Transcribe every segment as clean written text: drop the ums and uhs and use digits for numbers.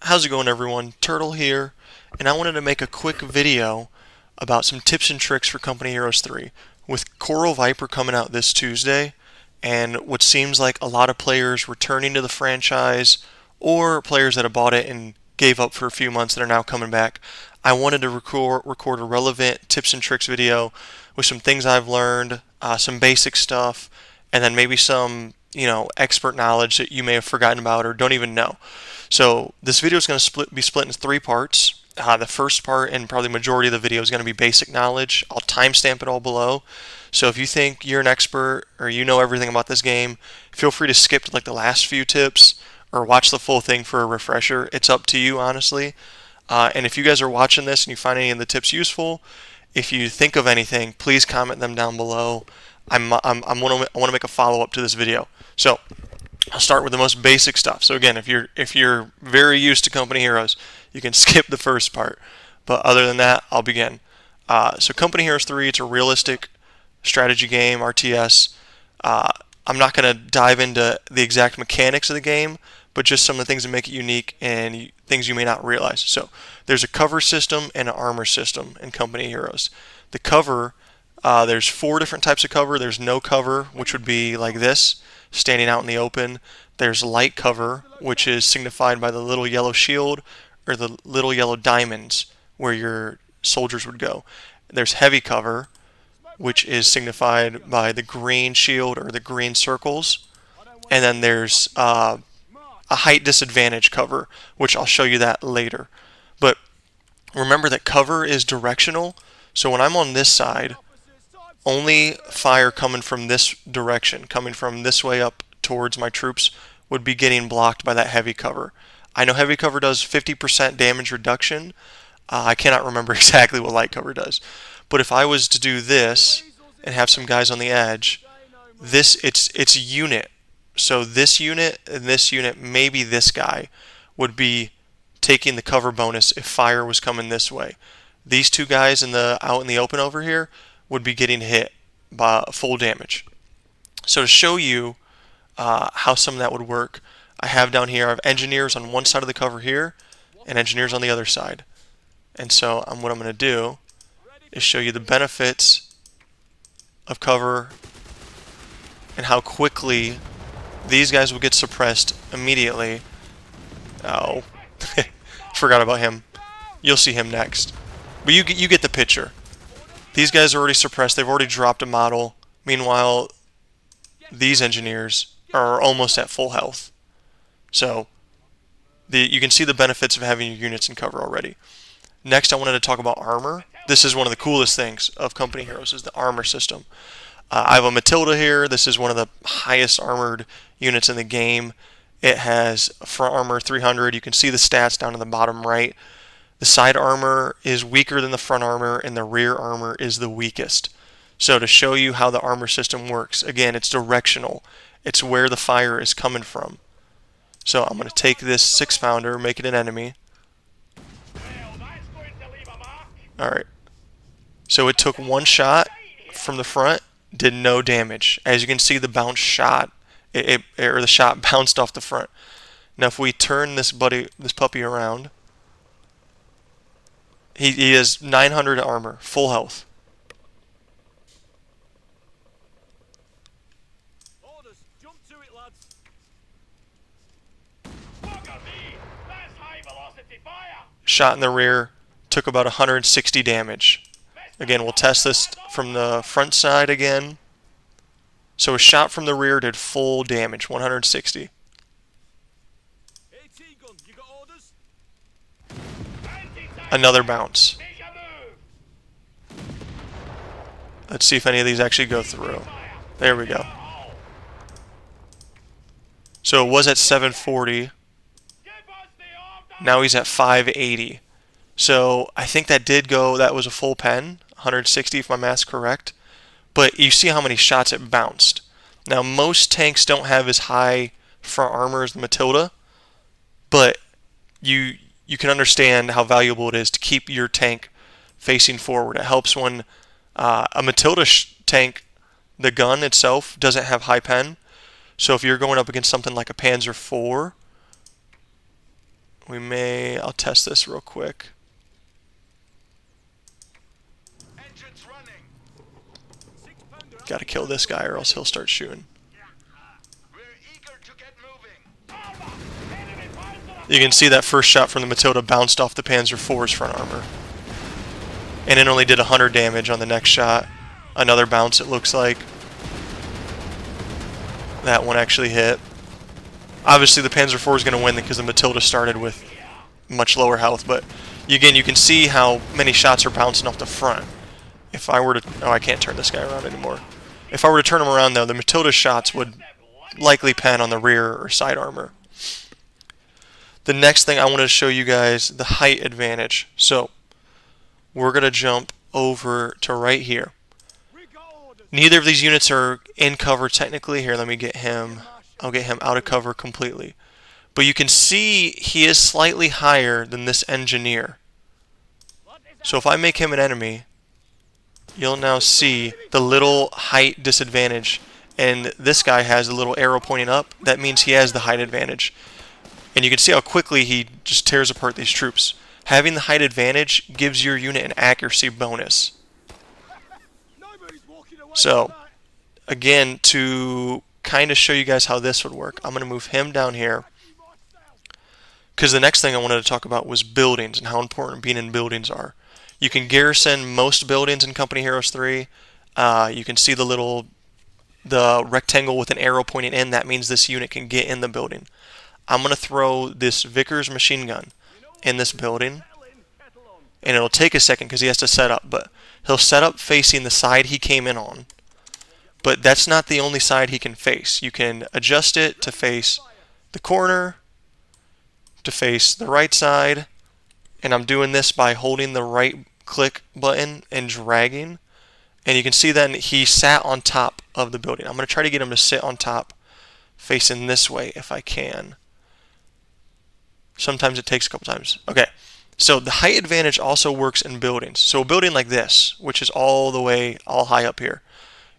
How's it going, everyone? Turtle here, and I wanted to make a quick video about some tips and tricks for Company Heroes 3. With Coral Viper coming out this Tuesday, and what seems like a lot of players returning to the franchise, or players that have bought it and gave up for a few months that are now coming back, I wanted to record a relevant tips and tricks video with some things I've learned, some basic stuff, and then maybe some expert knowledge that you may have forgotten about or don't even know. So this video is going to be split into three parts. The first part and probably majority of the video is going to be basic knowledge. I'll timestamp it all below. So if you think you're an expert or you know everything about this game, feel free to skip to like the last few tips or watch the full thing for a refresher. It's up to you, honestly. And if you guys are watching this and you find any of the tips useful, if you think of anything, please comment them down below. I want to make a follow-up to this video. So I'll start with the most basic stuff. So again, if you're very used to Company Heroes, you can skip the first part. But other than that, I'll begin. So Company Heroes 3, it's a realistic strategy game, RTS. I'm not going to dive into the exact mechanics of the game, but just some of the things that make it unique and things you may not realize. So there's a cover system and an armor system in Company Heroes. The cover, there's 4 different types of cover. There's no cover, which would be like this, standing out in the open. There's light cover, which is signified by the little yellow shield or the little yellow diamonds where your soldiers would go. There's heavy cover, which is signified by the green shield or the green circles. And then there's a height disadvantage cover, which I'll show you that later. But remember that cover is directional. So when I'm on this side, only fire coming from this direction, coming from this way up towards my troops, would be getting blocked by that heavy cover. I know heavy cover does 50% damage reduction. I cannot remember exactly what light cover does. But if I was to do this and have some guys on the edge, it's a unit. So this unit and this unit, maybe this guy, would be taking the cover bonus if fire was coming this way. These two guys out in the open over here would be getting hit by full damage. So to show you how some of that would work, I have engineers on one side of the cover here and engineers on the other side. And so what I'm going to do is show you the benefits of cover and how quickly these guys will get suppressed immediately. Oh, forgot about him. You'll see him next. But you get the picture. These guys are already suppressed. They've already dropped a model. Meanwhile, these engineers are almost at full health. So you can see the benefits of having your units in cover already. Next, I wanted to talk about armor. This is one of the coolest things of Company Heroes, is the armor system. I have a Matilda here. This is one of the highest armored units in the game. It has front armor 300. You can see the stats down in the bottom right. The side armor is weaker than the front armor, and the rear armor is the weakest. So to show you how the armor system works, again, it's directional. It's where the fire is coming from. So I'm going to take this 6-pounder, make it an enemy. Alright. So it took one shot from the front, did no damage. As you can see, the bounce shot, the shot bounced off the front. Now if we turn this puppy around, he has 900 armor, full health. Shot in the rear, took about 160 damage. Again, we'll test this from the front side again. So a shot from the rear did full damage, 160. Another bounce. Let's see if any of these actually go through. There we go. So it was at 740. Now he's at 580. So I think that was a full pen, 160 if my math's correct. But you see how many shots it bounced. Now most tanks don't have as high front armor as the Matilda, but you can understand how valuable it is to keep your tank facing forward. It helps when a Matilda tank, the gun itself, doesn't have high pen. So if you're going up against something like a Panzer IV, I'll test this real quick. Gotta kill this guy or else he'll start shooting. You can see that first shot from the Matilda bounced off the Panzer IV's front armor. And it only did 100 damage on the next shot. Another bounce, it looks like. That one actually hit. Obviously the Panzer IV is going to win because the Matilda started with much lower health, but again, you can see how many shots are bouncing off the front. If I were to... Oh, I can't turn this guy around anymore. If I were to turn him around, though, the Matilda shots would likely pen on the rear or side armor. The next thing I wanted to show you guys, the height advantage. So, we're going to jump over to right here. Neither of these units are in cover technically. Here, let me get him. I'll get him out of cover completely. But you can see he is slightly higher than this engineer. So if I make him an enemy, you'll now see the little height disadvantage. And this guy has a little arrow pointing up. That means he has the height advantage. And you can see how quickly he just tears apart these troops. Having the height advantage gives your unit an accuracy bonus. So, again, to kind of show you guys how this would work, I'm going to move him down here. Because the next thing I wanted to talk about was buildings and how important being in buildings are. You can garrison most buildings in Company Heroes 3. You can see the rectangle with an arrow pointing in. That means this unit can get in the building. I'm going to throw this Vickers machine gun in this building. And it'll take a second because he has to set up. But he'll set up facing the side he came in on. But that's not the only side he can face. You can adjust it to face the corner, to face the right side. And I'm doing this by holding the right click button and dragging. And you can see then he sat on top of the building. I'm going to try to get him to sit on top facing this way if I can. Sometimes it takes a couple times. Okay, so the height advantage also works in buildings. So a building like this, which is all high up here,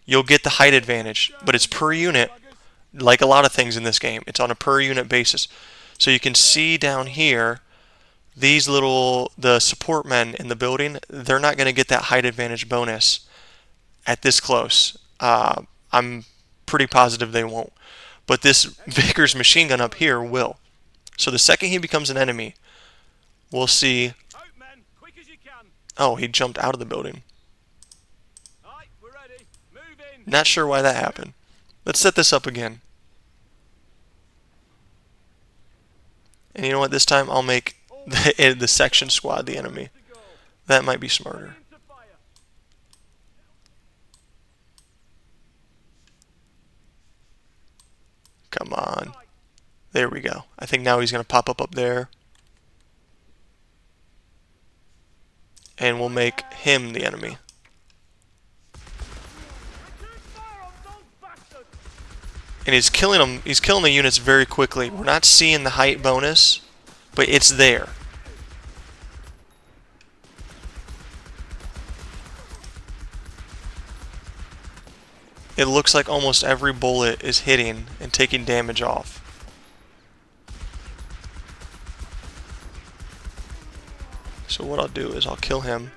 you'll get the height advantage, but it's per unit. Like a lot of things in this game, it's on a per unit basis. So you can see down here, the support men in the building, they're not going to get that height advantage bonus at this close. I'm pretty positive they won't. But this Vickers machine gun up here will. So the second he becomes an enemy, we'll see... Oh, he jumped out of the building. Not sure why that happened. Let's set this up again. And you know what, this time I'll make the section squad the enemy. That might be smarter. Come on. There we go. I think now he's going to pop up there. And we'll make him the enemy. And he's killing them. He's killing the units very quickly. We're not seeing the height bonus, but it's there. It looks like almost every bullet is hitting and taking damage off. So what I'll do is I'll kill him.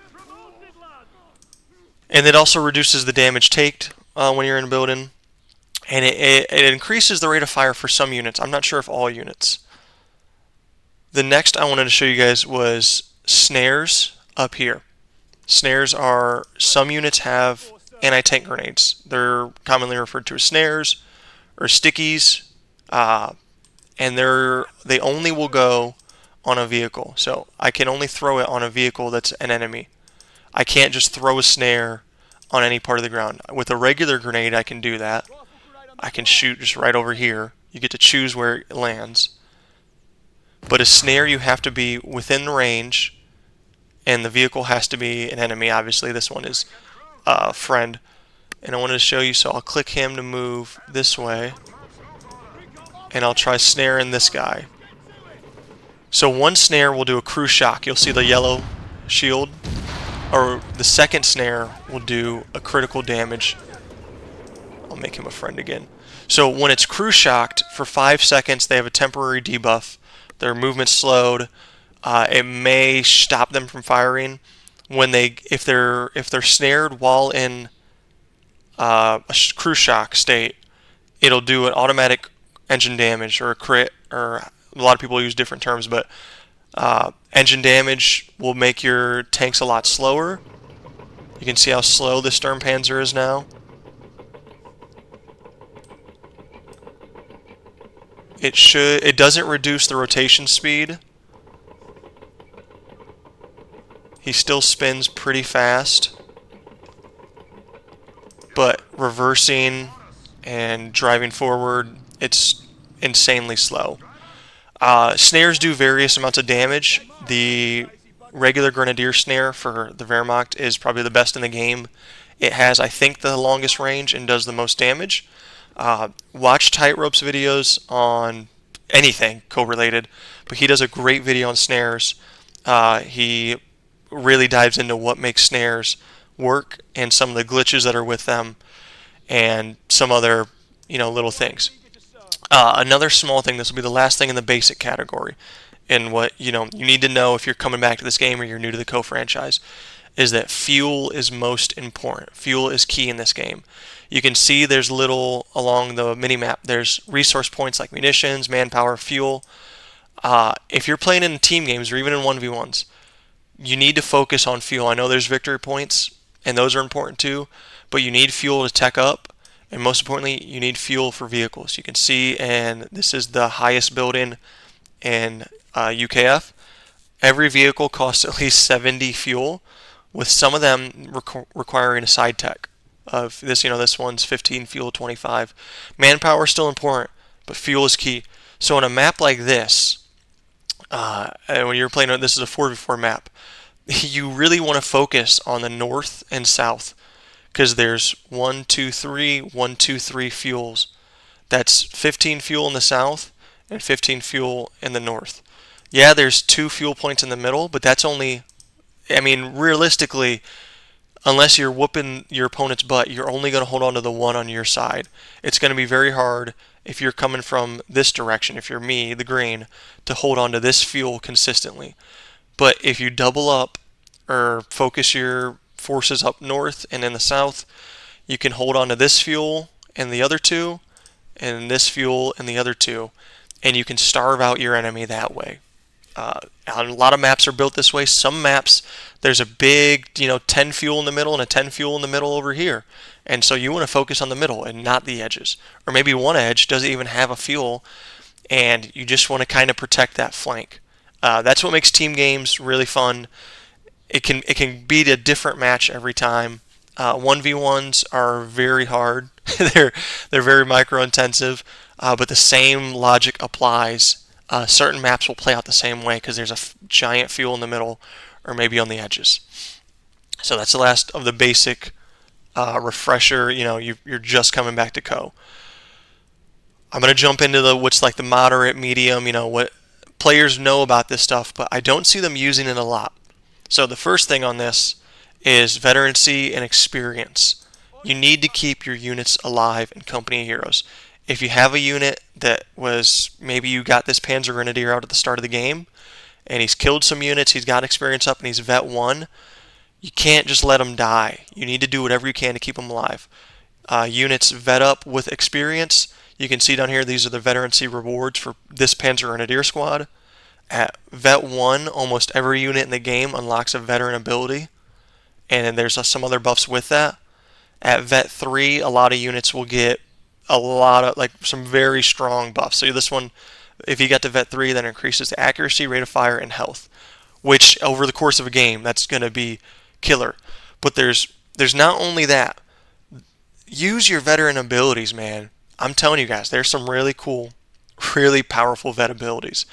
And it also reduces the damage taked when you're in a building. And it increases the rate of fire for some units. I'm not sure if all units. The next I wanted to show you guys was snares up here. Snares are, some units have anti-tank grenades. They're commonly referred to as snares or stickies. And they only will go on a vehicle. So I can only throw it on a vehicle that's an enemy. I can't just throw a snare on any part of the ground. With a regular grenade I can do that. I can shoot just right over here. You get to choose where it lands. But a snare you have to be within range, and the vehicle has to be an enemy. Obviously this one is a friend. And I wanted to show you, so I'll click him to move this way. And I'll try snaring this guy. So one snare will do a crew shock. You'll see the yellow shield. Or the second snare will do a critical damage. I'll make him a friend again. So when it's crew shocked, for 5 seconds they have a temporary debuff. their movement slowed. It may stop them from firing when if they're snared while in a cruise shock state. It'll do an automatic engine damage or a crit, or a lot of people use different terms, but engine damage will make your tanks a lot slower. You can see how slow the Sturmpanzer is now. It doesn't reduce the rotation speed. He still spins pretty fast, but reversing and driving forward, it's insanely slow. Snares do various amounts of damage. The regular Grenadier snare for the Wehrmacht is probably the best in the game. It has, I think, the longest range and does the most damage. Watch Tightropes videos on anything co-related, but he does a great video on snares. He really dives into what makes snares work and some of the glitches that are with them and some other little things. Another small thing, this will be the last thing in the basic category, and what you need to know if you're coming back to this game or you're new to the Co franchise, is that fuel is most important. Fuel is key in this game. You can see there's little along the mini-map. There's resource points like munitions, manpower, fuel. If you're playing in team games or even in 1v1s, you need to focus on fuel. I know there's victory points, and those are important too, but you need fuel to tech up, and most importantly, you need fuel for vehicles. You can see, and this is the highest building in UKF. Every vehicle costs at least 70 fuel, with some of them requiring a side tech. Of this, this one's 15 fuel, 25. Manpower is still important, but fuel is key. So on a map like this, when you're playing, this is a 4v4 map, you really want to focus on the north and south, because there's 1, 2, 3, 1, 2, 3 fuels. That's 15 fuel in the south and 15 fuel in the north. Yeah, there's 2 fuel points in the middle, but that's only, realistically, unless you're whooping your opponent's butt, you're only going to hold on to the one on your side. It's going to be very hard if you're coming from this direction, if you're me, the green, to hold on to this fuel consistently. But if you double up or focus your forces up north and in the south, you can hold on to this fuel and the other two, and this fuel and the other two, and you can starve out your enemy that way. A lot of maps are built this way. Some maps, there's a big 10 fuel in the middle and a 10 fuel in the middle over here, and so you want to focus on the middle and not the edges. Or maybe one edge doesn't even have a fuel, and you just want to kind of protect that flank. That's what makes team games really fun. It can beat a different match every time. 1v1s are very hard. they're very micro intensive, but the same logic applies. Certain maps will play out the same way because there's a giant fuel in the middle or maybe on the edges. So that's the last of the basic refresher. You're just coming back to Co. I'm going to jump into what's like the moderate, medium, what players know about this stuff, but I don't see them using it a lot. So the first thing on this is veterancy and experience. You need to keep your units alive in Company of Heroes. If you have a unit that maybe you got this Panzer Grenadier out at the start of the game, and he's killed some units, he's got experience up, and he's Vet 1, you can't just let him die. You need to do whatever you can to keep him alive. Units vet up with experience. You can see down here, these are the veterancy rewards for this Panzer Grenadier squad. At Vet 1, almost every unit in the game unlocks a veteran ability, and then there's some other buffs with that. At Vet 3, a lot of units will get a lot of, some very strong buffs. So this one, if you get to Vet 3, then it increases the accuracy, rate of fire, and health, which over the course of a game, that's going to be killer. But there's not only that. Use your veteran abilities, man. I'm telling you guys, there's some really cool, really powerful vet abilities.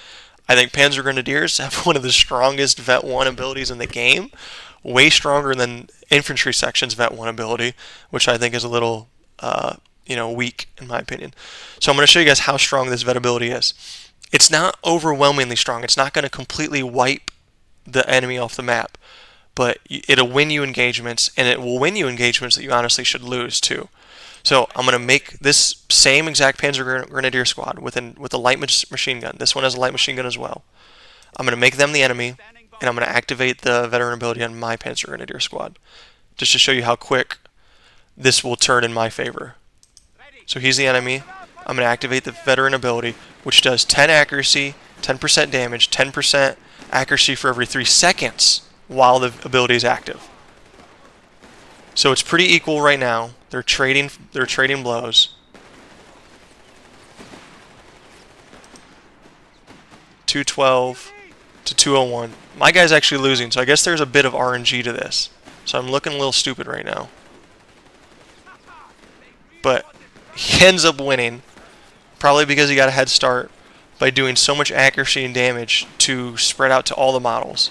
I think Panzer Grenadiers have one of the strongest Vet 1 abilities in the game, way stronger than Infantry Section's Vet 1 ability, which I think is a little, weak in my opinion. So I'm going to show you guys how strong this vet ability is. It's not overwhelmingly strong. It's not going to completely wipe the enemy off the map, but it'll win you engagements, and it will win you engagements that you honestly should lose too. So I'm going to make this same exact Panzer Grenadier squad with a light machine gun. This one has a light machine gun as well. I'm going to make them the enemy, and I'm going to activate the veteran ability on my Panzer Grenadier squad, just to show you how quick this will turn in my favor. So he's the enemy. I'm going to activate the veteran ability, which does 10 accuracy, 10% damage, 10% accuracy for every 3 seconds while the ability is active. So it's pretty equal right now. They're trading blows. 212 to 201. My guy's actually losing, so I guess there's a bit of RNG to this. So I'm looking a little stupid right now. But he ends up winning, probably because he got a head start by doing so much accuracy and damage to spread out to all the models.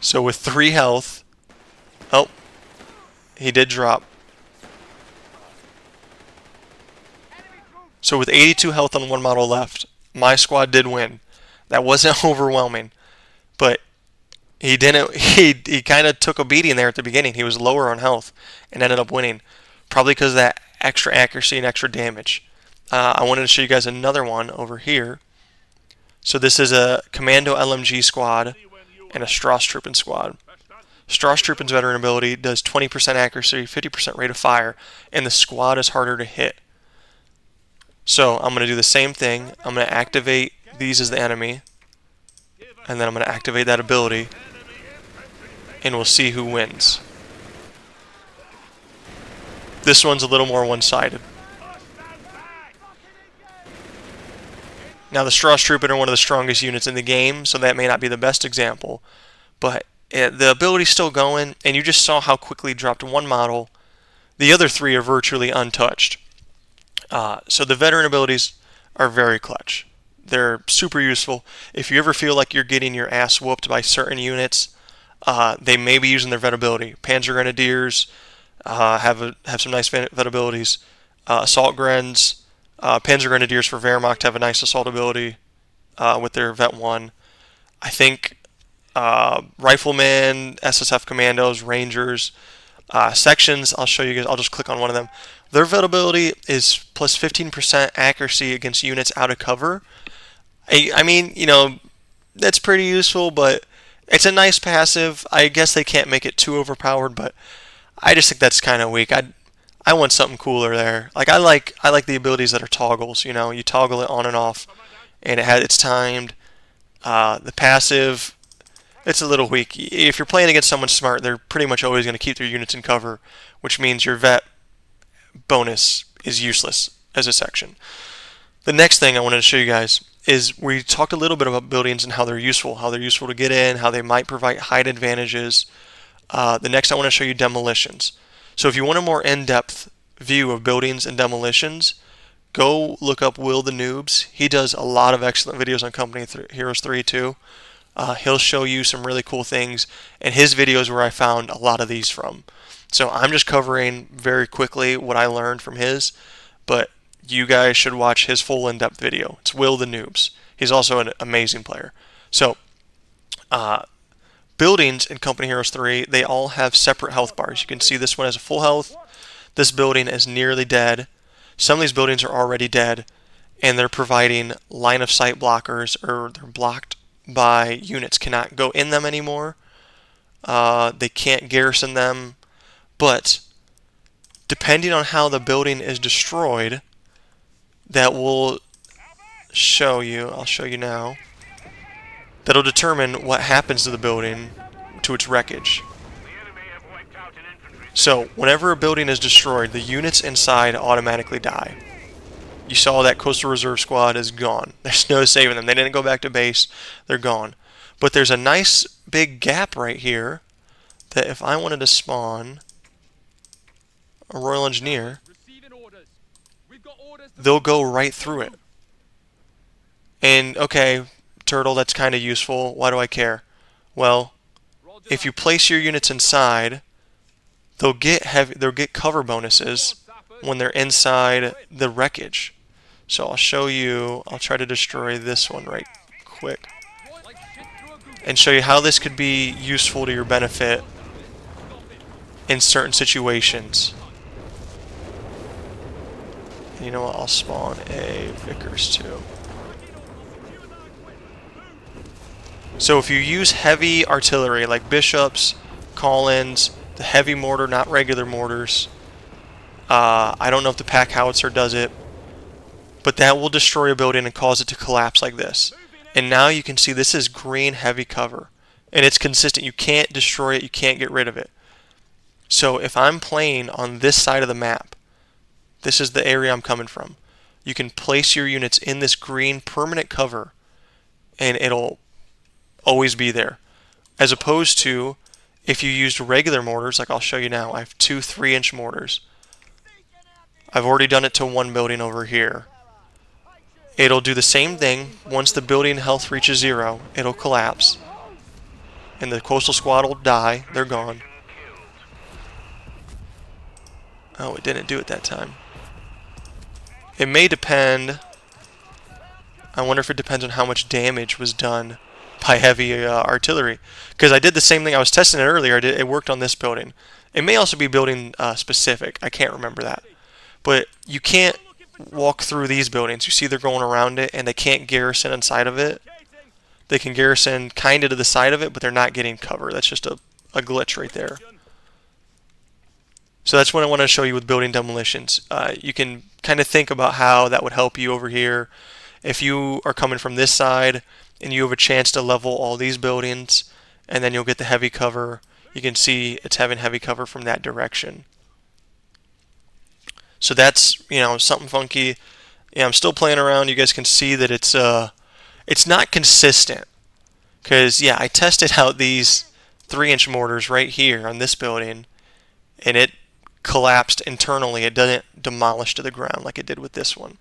So with 3 health, oh, he did drop. So with 82 health on one model left, my squad did win. That wasn't overwhelming, but he didn't. He kind of took a beating there at the beginning. He was lower on health and ended up winning, probably because of that extra accuracy and extra damage. I wanted to show you guys another one over here. So this is a Commando LMG squad and a Strasstruppen squad. Strasstruppen's veteran ability does 20% accuracy, 50% rate of fire, and the squad is harder to hit. So I'm going to do the same thing. I'm going to activate these as the enemy, and then I'm going to activate that ability, and we'll see who wins. This one's a little more one-sided. Now the Strasstruppen are one of the strongest units in the game, so that may not be the best example, but the ability's still going, and you just saw how quickly it dropped one model. The other 3 are virtually untouched. So the veteran abilities are very clutch. They're super useful. If you ever feel like you're getting your ass whooped by certain units, they may be using their vet ability. Panzer Grenadiers have some nice vet abilities. Assault Grens, Panzer Grenadiers for Wehrmacht have a nice assault ability with their vet 1. I think Riflemen, SSF Commandos, Rangers, sections, I'll show you guys, I'll just click on one of them. Their vet ability is plus 15% accuracy against units out of cover. I mean, you know, that's pretty useful, but it's a nice passive. I guess they can't make it too overpowered, but I just think that's kind of weak. I want something cooler there. Like I like the abilities that are toggles. You know, you toggle it on and off, and it's timed. The passive, it's a little weak. If you're playing against someone smart, they're pretty much always going to keep their units in cover, which means your vet bonus is useless as a section. The next thing I wanted to show you guys is we talked a little bit about buildings and how they're useful to get in, how they might provide height advantages. The next I want to show you demolitions. So if you want a more in-depth view of buildings and demolitions, go look up Will the Noobs. He does a lot of excellent videos on Company Heroes 3 too. He'll show you some really cool things, and his videos where I found a lot of these from. So I'm just covering very quickly what I learned from his, but you guys should watch his full in-depth video. It's Will the Noobs. He's also an amazing player. So buildings in Company Heroes 3, they all have separate health bars. You can see this one has a full health. This building is nearly dead. Some of these buildings are already dead, and they're providing line of sight blockers, or they're blocked by units, cannot go in them anymore. They can't garrison them, but depending on how the building is destroyed, that will show you, I'll show you now, that'll determine what happens to the building, to its wreckage. So whenever a building is destroyed, the units inside automatically die. You saw that Coastal Reserve Squad is gone. There's no saving them. They didn't go back to base. They're gone. But there's a nice big gap right here that if I wanted to spawn a Royal Engineer, they'll go right through it. And okay, Turtle, that's kind of useful. Why do I care? Well, if you place your units inside, they'll get cover bonuses when they're inside the wreckage. So I'll show you, I'll try to destroy this one right quick and show you how this could be useful to your benefit in certain situations. And you know what? I'll spawn a Vickers too. So if you use heavy artillery like bishops, Collins, the heavy mortar, not regular mortars, I don't know if the pack howitzer does it, but that will destroy a building and cause it to collapse like this. And now you can see this is green heavy cover, and it's consistent. You can't destroy it, you can't get rid of it. So if I'm playing on this side of the map, this is the area I'm coming from, you can place your units in this green permanent cover, and it'll always be there. As opposed to if you used regular mortars, like I'll show you now. I have two 3-inch mortars. I've already done it to one building over here. It'll do the same thing. Once the building health reaches 0, it'll collapse. And the coastal squad will die. They're gone. Oh, it didn't do it that time. It may depend. I wonder if it depends on how much damage was done by heavy artillery. Because I did the same thing. I was testing it earlier. It worked on this building. It may also be building specific. I can't remember that. But you can't walk through these buildings. You see they're going around it, and they can't garrison inside of it. They can garrison kind of to the side of it, but they're not getting cover. That's just a glitch right there. So that's what I want to show you with building demolitions. You can kind of think about how that would help you over here. If you are coming from this side and you have a chance to level all these buildings, and then you'll get the heavy cover. You can see it's having heavy cover from that direction. So that's, something funky. Yeah, I'm still playing around. You guys can see that it's not consistent. Because, yeah, I tested out these 3-inch mortars right here on this building, and it collapsed internally. It doesn't demolish to the ground like it did with this one.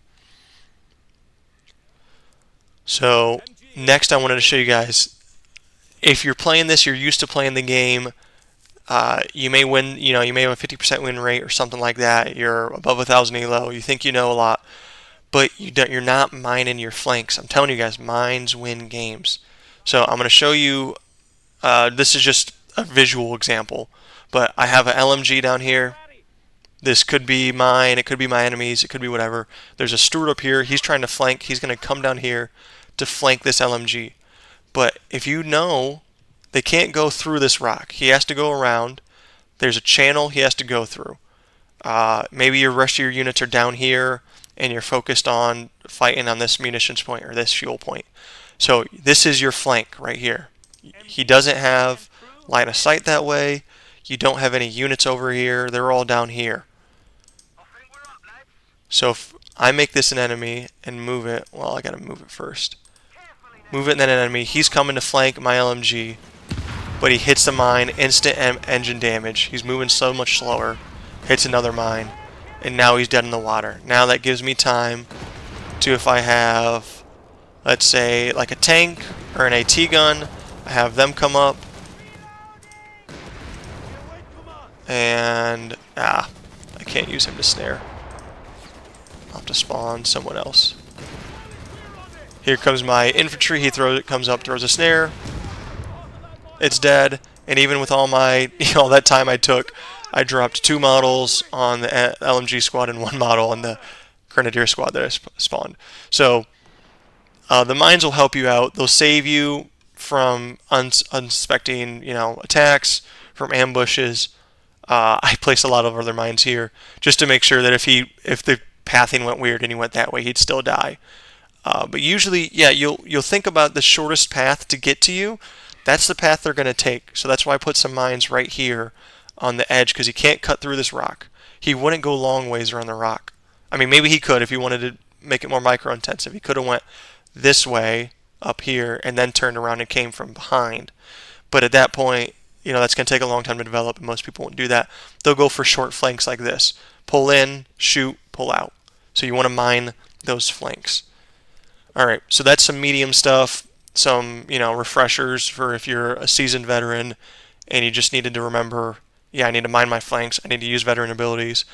So, next I wanted to show you guys, if you're playing this, you're used to playing the game, you may win, you may have a 50% win rate or something like that. You're above 1,000 elo. You think you know a lot, but you're not mining your flanks. I'm telling you guys, mines win games. So I'm going to show you. This is just a visual example, but I have an LMG down here. This could be mine. It could be my enemy's. It could be whatever. There's a Steward up here. He's trying to flank. He's going to come down here to flank this LMG. But if you know, they can't go through this rock. He has to go around. There's a channel he has to go through. Maybe your rest of your units are down here and you're focused on fighting on this munitions point or this fuel point. So this is your flank right here. He doesn't have line of sight that way. You don't have any units over here. They're all down here. So if I make this an enemy and move it, well, I gotta move it first. Move it and then an enemy. He's coming to flank my LMG, but he hits the mine, instant engine damage. He's moving so much slower. Hits another mine, and now he's dead in the water. Now that gives me time to, if I have, let's say, like a tank or an AT gun, I have them come up, and I can't use him to snare. I'll have to spawn someone else. Here comes my infantry. He comes up, throws a snare. It's dead. And even with all my, all that time I took, I dropped 2 models on the LMG squad and 1 model on the Grenadier squad that I spawned. So the mines will help you out. They'll save you from unsuspecting, attacks, from ambushes. I placed a lot of other mines here just to make sure that if the pathing went weird and he went that way, he'd still die. But usually, yeah, you'll think about the shortest path to get to you. That's the path they're going to take. So that's why I put some mines right here on the edge, because he can't cut through this rock. He wouldn't go long ways around the rock. I mean, maybe he could if he wanted to make it more micro-intensive. He could have went this way up here and then turned around and came from behind. But at that point, that's going to take a long time to develop, and most people won't do that. They'll go for short flanks like this. Pull in, shoot, pull out. So you want to mine those flanks. Alright, so that's some medium stuff, some, refreshers for if you're a seasoned veteran and you just needed to remember, yeah, I need to mine my flanks, I need to use veteran abilities,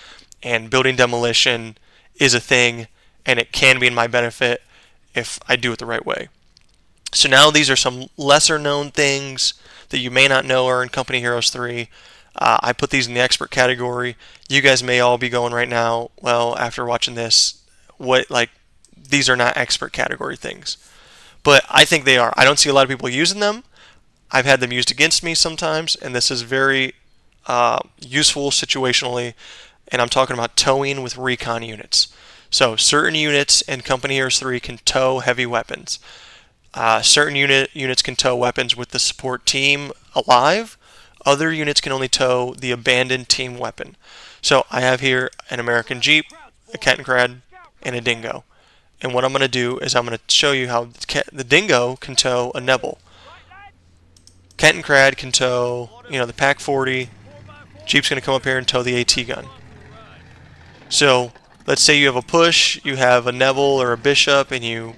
and building demolition is a thing, and it can be in my benefit if I do it the right way. So now these are some lesser known things that you may not know are in Company Heroes 3. I put these in the expert category. You guys may all be going right now, well, after watching this, what, like, these are not expert category things. But I think they are. I don't see a lot of people using them. I've had them used against me sometimes, and this is very useful situationally. And I'm talking about towing with recon units. So certain units in Company Heroes 3 can tow heavy weapons. Certain units can tow weapons with the support team alive. Other units can only tow the abandoned team weapon. So I have here an American Jeep, a Kettenkrad, and a Dingo. And what I'm going to do is I'm going to show you how the Dingo can tow a Nebel. Kettenkrad can tow, the Pack 40. Jeep's going to come up here and tow the AT gun. So let's say you have a push, you have a Nebel or a Bishop, and you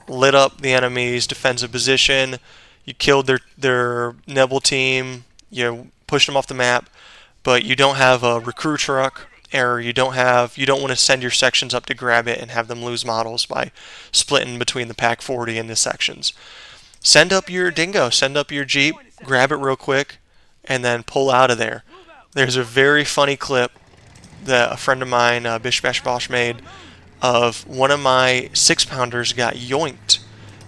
lit up the enemy's defensive position. You killed their Nebel team. You pushed them off the map, but you don't have a recruit truck, or you don't want to send your sections up to grab it and have them lose models by splitting between the Pack 40 and the sections. Send up your Dingo, send up your Jeep, grab it real quick, and then pull out of there. There's a very funny clip that a friend of mine, Bish Bash Bosh, made of one of my 6-pounders got yoinked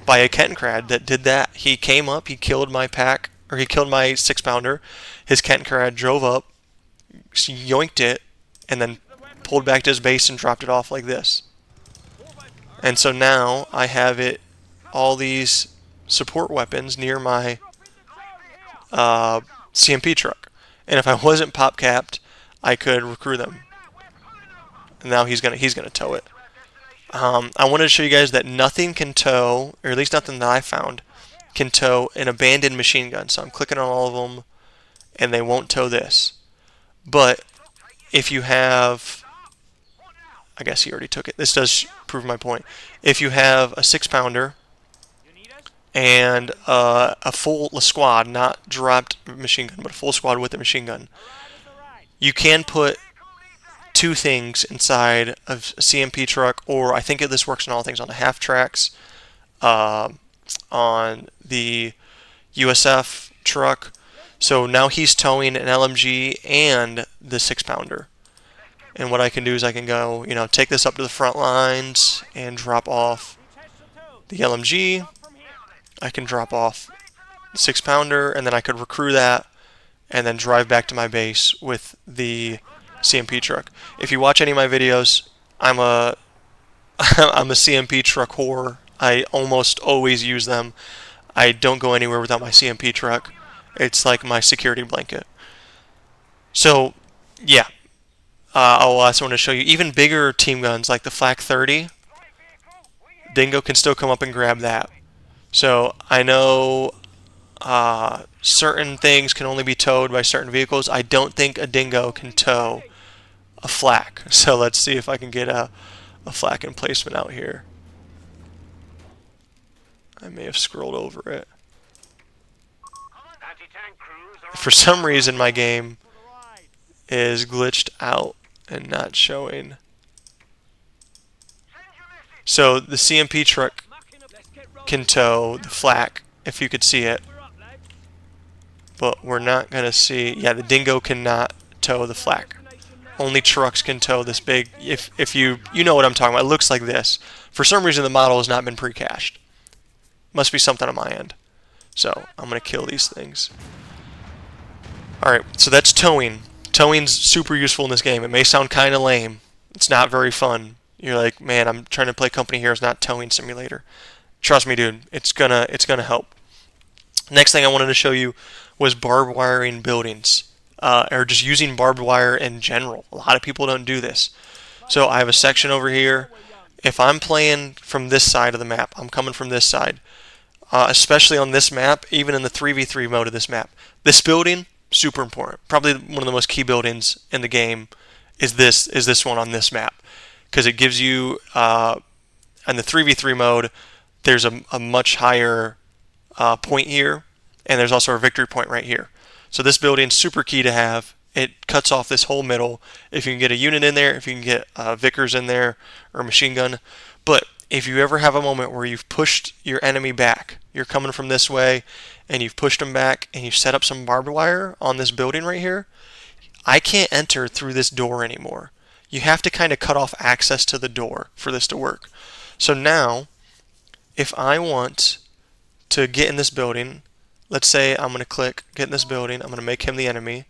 by a Kettenkrad that did that. He came up, he killed my 6-pounder. His Kettenkrad drove up, yoinked it, and then pulled back to his base and dropped it off like this. And so now I have all these support weapons near my CMP truck. And if I wasn't pop capped, I could recruit them. And now he's gonna tow it. I wanted to show you guys that nothing can tow, or at least nothing that I found, can tow an abandoned machine gun. So I'm clicking on all of them, and they won't tow this. But if you have, I guess he already took it. This does prove my point. If you have a 6-pounder and a full squad, not dropped machine gun, but a full squad with a machine gun, you can put 2 things inside of a CMP truck, or I think this works on all things, on the half tracks, on the USF truck. So now he's towing an LMG and the 6-pounder. And what I can do is I can go, take this up to the front lines and drop off the LMG. I can drop off the 6-pounder, and then I could recruit that and then drive back to my base with the CMP truck. If you watch any of my videos, I'm a CMP truck whore. I almost always use them. I don't go anywhere without my CMP truck. It's like my security blanket. So, yeah. I also want to show you even bigger team guns like the Flak 30. Dingo can still come up and grab that. So I know certain things can only be towed by certain vehicles. I don't think a Dingo can tow a Flak. So let's see if I can get a Flak emplacement out here. I may have scrolled over it. For some reason my game is glitched out and not showing. So the CMP truck can tow the Flak, if you could see it. But we're not going to see... Yeah, the Dingo cannot tow the Flak. Only trucks can tow this big... If you know what I'm talking about. It looks like this. For some reason the model has not been pre-cached. Must be something on my end. So I'm going to kill these things. Alright, so that's towing. Towing's super useful in this game. It may sound kind of lame. It's not very fun. You're like, man, I'm trying to play Company Heroes, not Towing Simulator. Trust me, dude. It's gonna help. Next thing I wanted to show you was barbed wiring buildings, or just using barbed wire in general. A lot of people don't do this. So I have a section over here. If I'm playing from this side of the map, I'm coming from this side. Especially on this map, even in the 3v3 mode of this map. This building, super important. Probably one of the most key buildings in the game is this one on this map. Because it gives you, in the 3v3 mode, there's a much higher point here, and there's also a victory point right here. So this building's super key to have. It cuts off this whole middle. If you can get a unit in there, if you can get Vickers in there, or a machine gun. But if you ever have a moment where you've pushed your enemy back, you're coming from this way, and you've pushed them back, and you've set up some barbed wire on this building right here, I can't enter through this door anymore. You have to kind of cut off access to the door for this to work. So now, if I want to get in this building, let's say I'm going to click get in this building, I'm going to make him the enemy.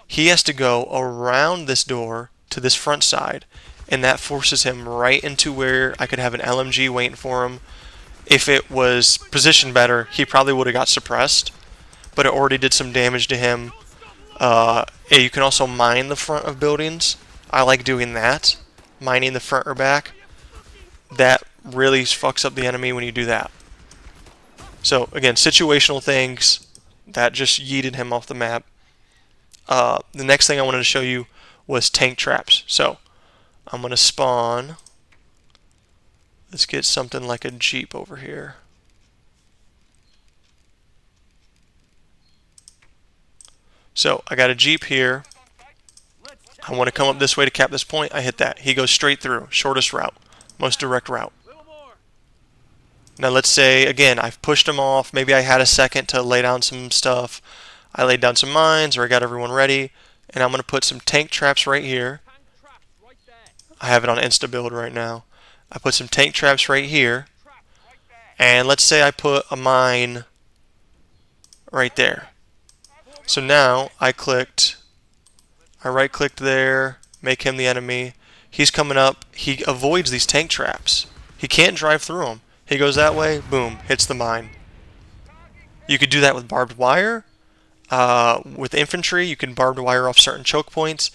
He has to go around this door to this front side, and that forces him right into where I could have an LMG waiting for him. If it was positioned better, he probably would have got suppressed, but it already did some damage to him. You can also mine the front of buildings. I like doing that, mining the front or back. That really fucks up the enemy when you do that. So again, situational things that just yeeted him off the map. The next thing I wanted to show you was tank traps. So I'm going to spawn. Let's get something like a Jeep over here. So I got a Jeep here. I want to come up this way to cap this point. I hit that. He goes straight through. Shortest route. Most direct route. Now let's say, again, I've pushed him off. Maybe I had a second to lay down some stuff. I laid down some mines, or I got everyone ready. And I'm going to put some tank traps right here. I have it on insta build right now. I put some tank traps right here. And let's say I put a mine right there. So now I right clicked there, make him the enemy. He's coming up. He avoids these tank traps. He can't drive through them. He goes that way, boom, hits the mine. You could do that with barbed wire. With infantry, you can barbed wire off certain choke points.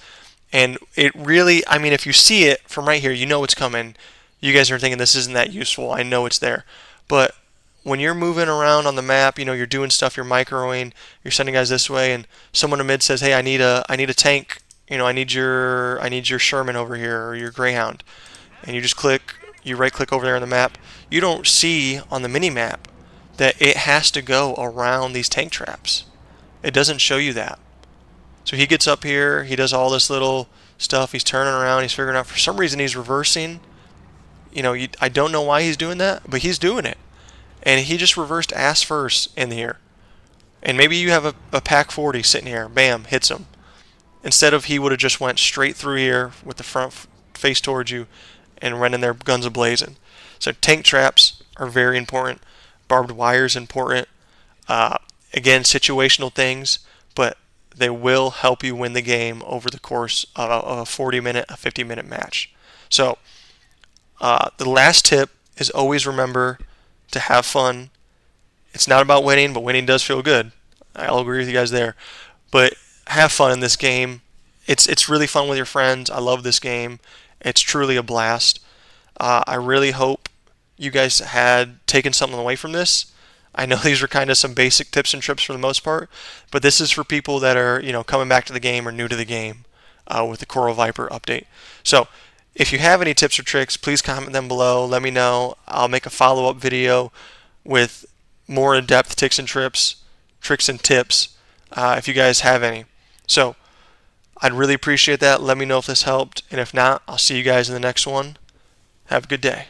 And it really, I mean, if you see it from right here, you know it's coming. You guys are thinking this isn't that useful. I know it's there. But when you're moving around on the map, you know, you're doing stuff, you're microing, you're sending guys this way, and someone in mid says, hey, I need a tank. You know, I need your Sherman over here, or your Greyhound. And you just click, you right click over there on the map. You don't see on the mini map that it has to go around these tank traps. It doesn't show you that. So he gets up here, he does all this little stuff, he's turning around, he's figuring out, for some reason he's reversing. You know, I don't know why he's doing that, but he's doing it. And he just reversed ass first in here. And maybe you have a Pack 40 sitting here, bam, hits him. Instead of he would have just went straight through here with the front face towards you and run in there guns a-blazing. So tank traps are very important. Barbed wire is important. Again, situational things, but they will help you win the game over the course of a 40-minute, a 50-minute match. So the last tip is always remember to have fun. It's not about winning, but winning does feel good. I'll agree with you guys there. But have fun in this game. It's really fun with your friends. I love this game. It's truly a blast. I really hope you guys had taken something away from this. I know these were kind of some basic tips and trips for the most part, but this is for people that are, you know, coming back to the game or new to the game with the Coral Viper update. So if you have any tips or tricks, please comment them below. Let me know. I'll make a follow-up video with more in-depth tricks and tips if you guys have any. So I'd really appreciate that. Let me know if this helped, and if not, I'll see you guys in the next one. Have a good day.